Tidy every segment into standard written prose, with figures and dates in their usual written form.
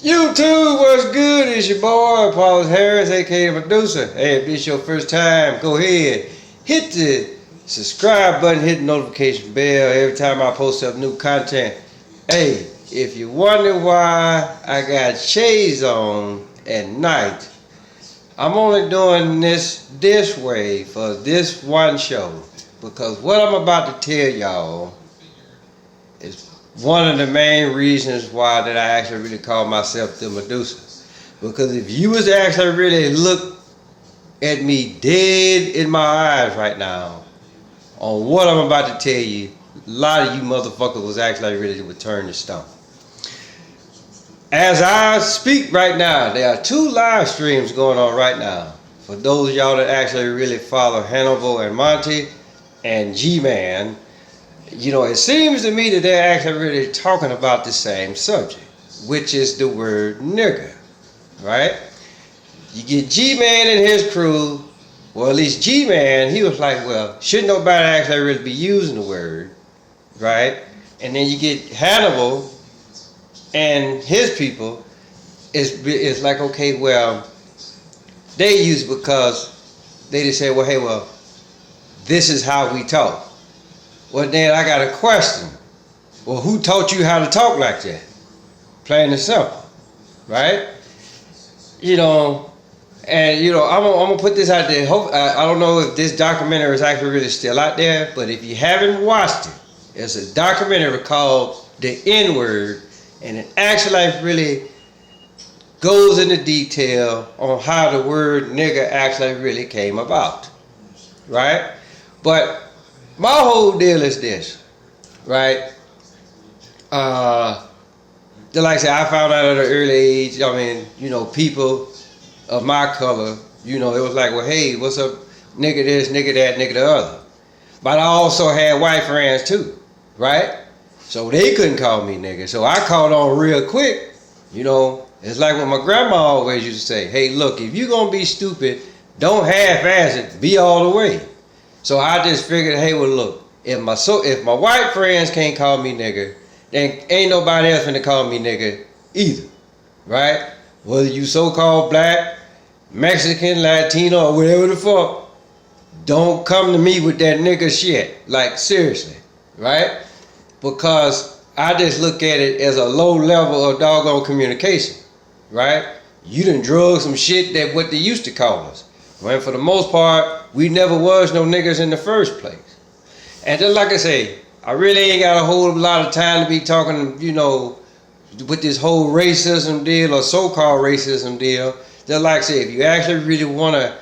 YouTube, what's good? It's your boy, Paul Harris, aka the producer. Hey, if this is your first time, go ahead, hit the subscribe button, hit the notification bell every time I post up new content. Hey, if you wonder why I got shades on at night, I'm only doing this way for this one show, because what I'm about to tell y'all is one of the main reasons why that I actually really call myself the Medusa. Because if you was to actually really look at me dead in my eyes right now on what I'm about to tell you, a lot of you motherfuckers was actually really would turn to stone. As I speak right now, there are 2 live streams going on right now. For those of y'all that actually really follow Hannibal and Monty and GMAN, you know, it seems to me that they're actually really talking about the same subject, which is the word nigger, right? You get G-Man and his crew, well, at least G-Man, he was like, well, shouldn't nobody actually really be using the word, right? And then you get Hannibal and his people, it's like, okay, well, they use it because they just say, well, hey, well, this is how we talk. Well, then I got a question. Well, who taught you how to talk like that? Plain and simple, right? You know, and you know, I'm gonna put this out there. I don't know if this documentary is actually really still out there, but if you haven't watched it, it's a documentary called The N-Word, and it actually really goes into detail on how the word nigger actually really came about, right? But my whole deal is this, right? Just like I said, I found out at an early age. I mean, you know, people of my color, you know, it was like, well, hey, what's up, nigga this, nigga that, nigga the other. But I also had white friends too, right? So they couldn't call me nigga. So I caught on real quick. You know, it's like what my grandma always used to say, hey, look, if you're gonna be stupid, don't half-ass it, be all the way. So I just figured, hey, well, look, if my white friends can't call me nigger, then ain't nobody else finna call me nigger either, right? Whether you so-called black, Mexican, Latino, or whatever the fuck, don't come to me with that nigger shit. Like, seriously, right? Because I just look at it as a low level of doggone communication, right? You done drug some shit that what they used to call us. When for the most part, we never was no niggas in the first place. And just like I say, I really ain't got a whole lot of time to be talking, you know, with this whole racism deal or so-called racism deal. Just like I say, if you actually really want to,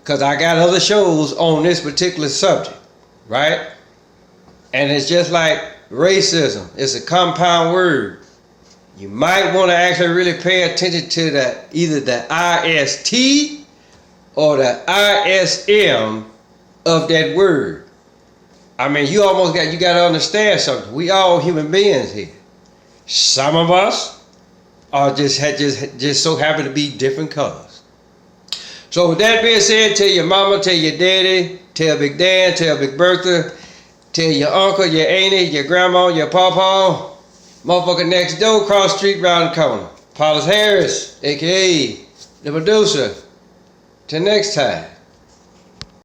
because I got other shows on this particular subject, right? And it's just like racism. It's a compound word. You might want to actually really pay attention to either the IST or the ISM of that word. I mean, you got to understand something. We all human beings here. Some of us are just so happen to be different colors. So with that being said, tell your mama, tell your daddy, tell Big Dan, tell Big Bertha, tell your uncle, your auntie, your grandma, your pawpaw, motherfucker next door, cross the street, round the corner. Paul Harris, aka the producer. Till next time.